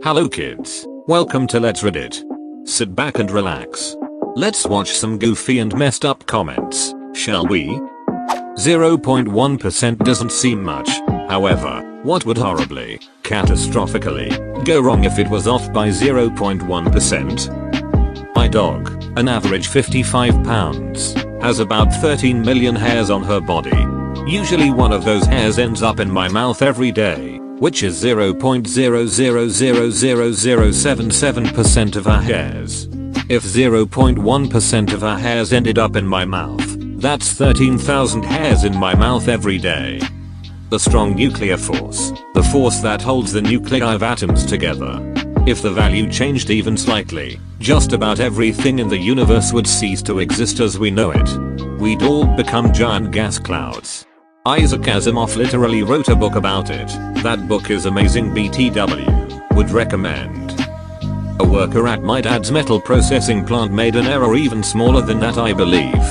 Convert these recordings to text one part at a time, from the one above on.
Hello kids, welcome to Let's Reddit. Sit back and relax. Let's watch some goofy and messed up comments, shall we? 0.1% doesn't seem much, however, what would horribly, catastrophically, go wrong if it was off by 0.1%? My dog, an average 55 pounds, has about 13 million hairs on her body. Usually one of those hairs ends up in my mouth every day, which is 0.0000077% of her hairs. If 0.1% of her hairs ended up in my mouth, that's 13,000 hairs in my mouth every day. The strong nuclear force, the force that holds the nuclei of atoms together. If the value changed even slightly, just about everything in the universe would cease to exist as we know it. We'd all become giant gas clouds. Isaac Asimov literally wrote a book about it. That book is amazing. BTW. Would recommend. A worker at my dad's metal processing plant made an error even smaller than that, I believe.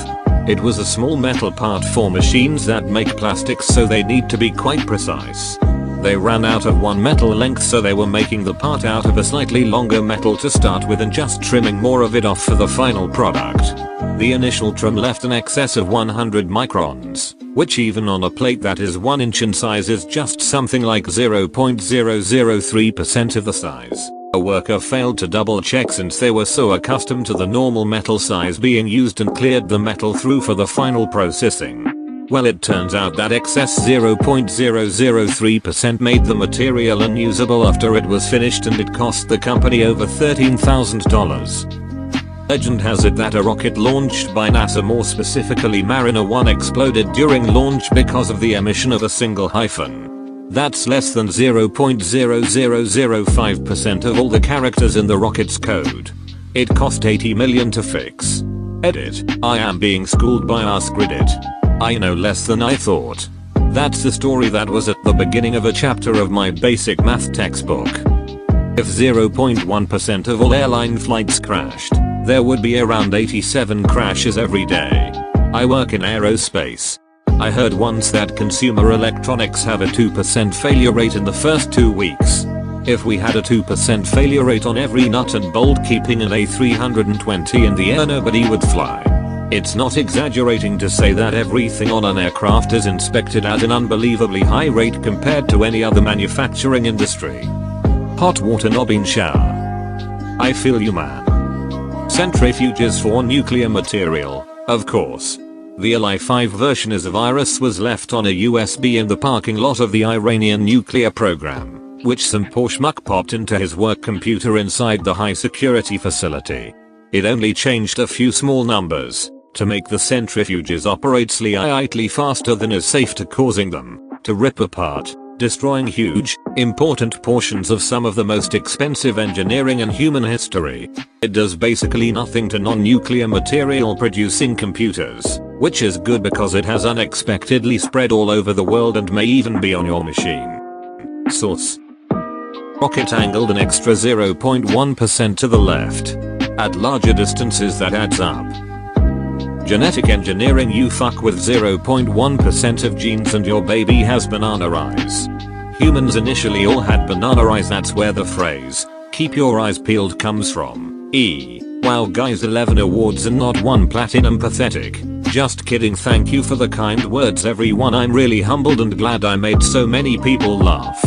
It was a small metal part for machines that make plastics, so they need to be quite precise. They ran out of one metal length, so they were making the part out of a slightly longer metal to start with and just trimming more of it off for the final product. The initial trim left an excess of 100 microns, which even on a plate that is 1 inch in size is just something like 0.003% of the size. A worker failed to double check since they were so accustomed to the normal metal size being used and cleared the metal through for the final processing. Well, it turns out that excess 0.003% made the material unusable after it was finished, and it cost the company over $13,000. Legend has it that a rocket launched by NASA, more specifically Mariner 1, exploded during launch because of the emission of a single hyphen. That's less than 0.0005% of all the characters in the rocket's code. It cost $80 million to fix. Edit. I am being schooled by AskReddit. I know less than I thought. That's the story that was at the beginning of a chapter of my basic math textbook. If 0.1% of all airline flights crashed, there would be around 87 crashes every day. I work in aerospace. I heard once that consumer electronics have a 2% failure rate in the first 2 weeks. If we had a 2% failure rate on every nut and bolt keeping an A320 in the air, nobody would fly. It's not exaggerating to say that everything on an aircraft is inspected at an unbelievably high rate compared to any other manufacturing industry. Hot water knobbing shower. I feel you, man. Centrifuges for nuclear material, of course. The Li-5 version as a virus was left on a USB in the parking lot of the Iranian nuclear program, which some poor schmuck popped into his work computer inside the high security facility. It only changed a few small numbers to make the centrifuges operate slightly faster than is safe, to causing them to rip apart, destroying huge, important portions of some of the most expensive engineering in human history. It does basically nothing to non-nuclear material producing computers, which is good because it has unexpectedly spread all over the world and may even be on your machine. Source. Rocket angled an extra 0.1% to the left. At larger distances that adds up. Genetic engineering. You fuck with 0.1% of genes and your baby has banana eyes. Humans initially all had banana eyes. That's where the phrase, keep your eyes peeled, comes from. Wow guys, 11 awards and not one platinum. Pathetic. Just kidding. Thank you for the kind words everyone. I'm really humbled and glad I made so many people laugh.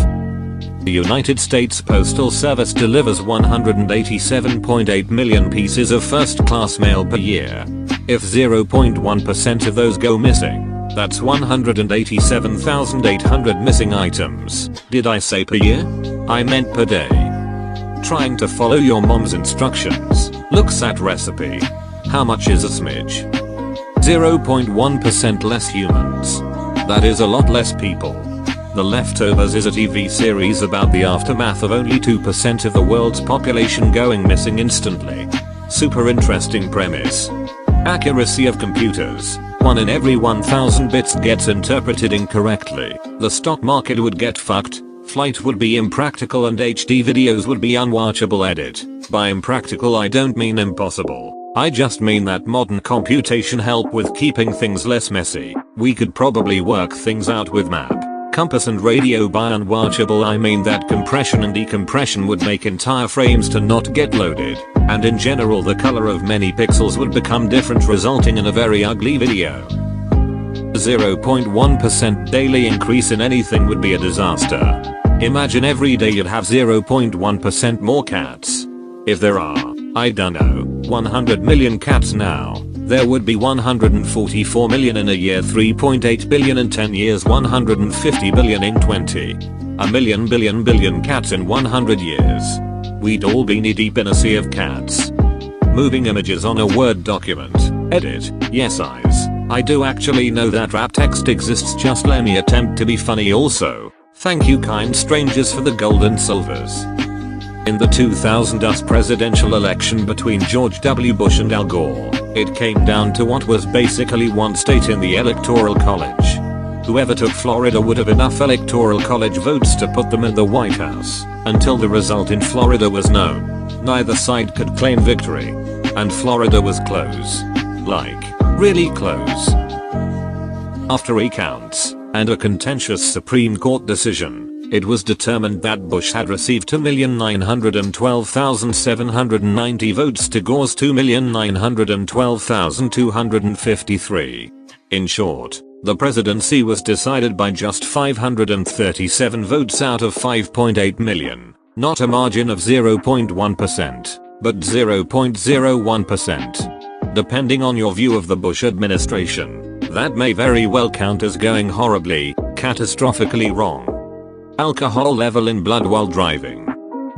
The United States Postal Service delivers 187.8 million pieces of first-class mail per year. If 0.1% of those go missing, that's 187,800 missing items. Did I say per year? I meant per day. Trying to follow your mom's instructions. Looks at recipe. How much is a smidge? 0.1% less humans. That is a lot less people. The Leftovers is a TV series about the aftermath of only 2% of the world's population going missing instantly. Super interesting premise. Accuracy of computers. 1 in every 1,000 bits gets interpreted incorrectly. The stock market would get fucked, flight would be impractical, and HD videos would be unwatchable. Edit. By impractical I don't mean impossible. I just mean that modern computation help with keeping things less messy. We could probably work things out with map Compass and radio by unwatchable I mean that compression and decompression would make entire frames to not get loaded, and in general the color of many pixels would become different resulting in a very ugly video. 0.1% daily increase in anything would be a disaster. Imagine every day you'd have 0.1% more cats. If there are, I don't know, 100 million cats now, there would be 144 million in a year, 3.8 billion in 10 years, 150 billion in 20. A million billion cats in 100 years. We'd all be knee deep in a sea of cats. Moving images on a Word document. Edit. Yes eyes. I do actually know that rap text exists, just let me attempt to be funny also. Thank you kind strangers for the gold and silvers. In the 2000 US presidential election between George W. Bush and Al Gore, it came down to what was basically one state in the Electoral College. Whoever took Florida would have enough Electoral College votes to put them in the White House. Until the result in Florida was known, neither side could claim victory. And Florida was close. Like, really close. After recounts, and a contentious Supreme Court decision, it was determined that Bush had received 2,912,790 votes to Gore's 2,912,253. In short, the presidency was decided by just 537 votes out of 5.8 million, not a margin of 0.1%, but 0.01%. Depending on your view of the Bush administration, that may very well count as going horribly, catastrophically wrong. Alcohol level in blood while driving.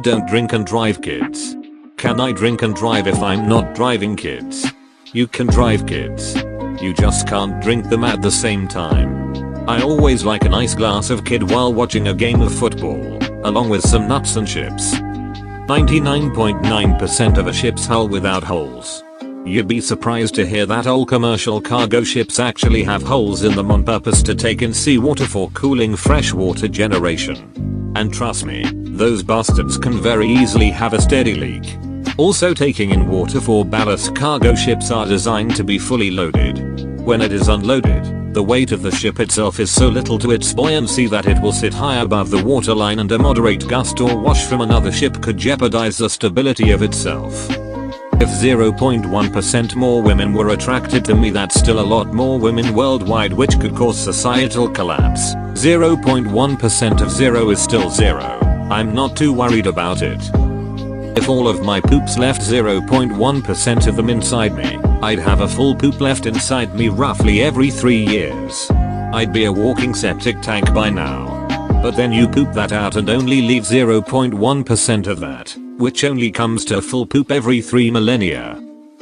Don't drink and drive, kids. Can I drink and drive if I'm not driving, kids? You can drive, kids. You just can't drink them at the same time. I always like a nice glass of kid while watching a game of football, along with some nuts and chips. 99.9% of a ship's hull without holes. You'd be surprised to hear that all commercial cargo ships actually have holes in them on purpose to take in seawater for cooling freshwater generation. And trust me, those bastards can very easily have a steady leak. Also, taking in water for ballast cargo ships are designed to be fully loaded. When it is unloaded, the weight of the ship itself is so little to its buoyancy that it will sit high above the waterline, and a moderate gust or wash from another ship could jeopardize the stability of itself. If 0.1% more women were attracted to me, that's still a lot more women worldwide, which could cause societal collapse. 0.1% of 0 is still 0. I'm not too worried about it. If all of my poops left 0.1% of them inside me, I'd have a full poop left inside me roughly every 3 years. I'd be a walking septic tank by now. But then you poop that out and only leave 0.1% of that, which only comes to a full poop every 3 millennia.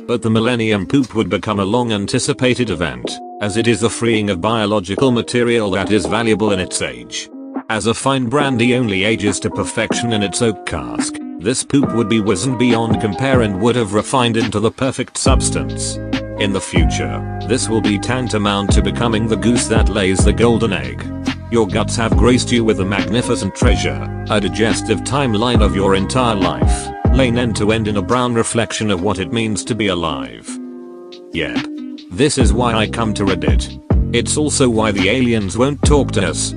But the millennium poop would become a long anticipated event, as it is the freeing of biological material that is valuable in its age. As a fine brandy only ages to perfection in its oak cask, this poop would be wizened beyond compare and would have refined into the perfect substance. In the future, this will be tantamount to becoming the goose that lays the golden egg. Your guts have graced you with a magnificent treasure, a digestive timeline of your entire life, lain end to end in a brown reflection of what it means to be alive. Yep. This is why I come to Reddit. It's also why the aliens won't talk to us.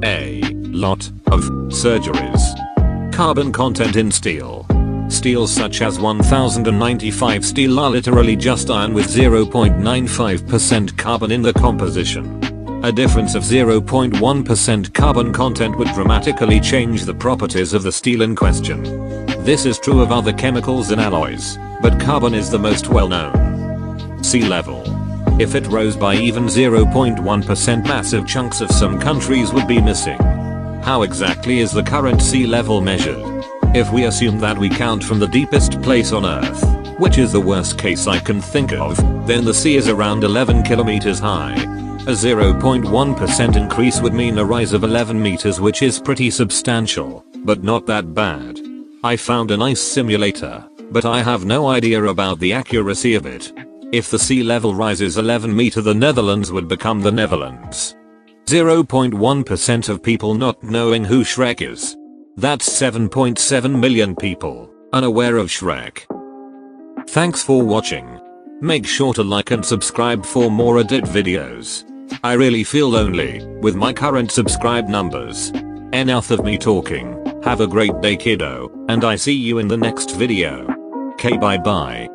A lot of surgeries. Carbon content in steel. Steels such as 1095 steel are literally just iron with 0.95% carbon in the composition. A difference of 0.1% carbon content would dramatically change the properties of the steel in question. This is true of other chemicals and alloys, but carbon is the most well known. Sea level. If it rose by even 0.1%, massive chunks of some countries would be missing. How exactly is the current sea level measured? If we assume that we count from the deepest place on Earth, which is the worst case I can think of, then the sea is around 11 kilometers high. A 0.1% increase would mean a rise of 11 meters, which is pretty substantial, but not that bad. I found a nice simulator, but I have no idea about the accuracy of it. If the sea level rises 11 meters, the Netherlands would become the Netherlands. 0.1% of people not knowing who Shrek is. That's 7.7 million people unaware of Shrek. Thanks for watching. Make sure to like and subscribe for more Reddit videos. I really feel lonely with my current subscribe numbers. Enough of me talking. Have a great day, kiddo, and I see you in the next video. Okay, bye bye.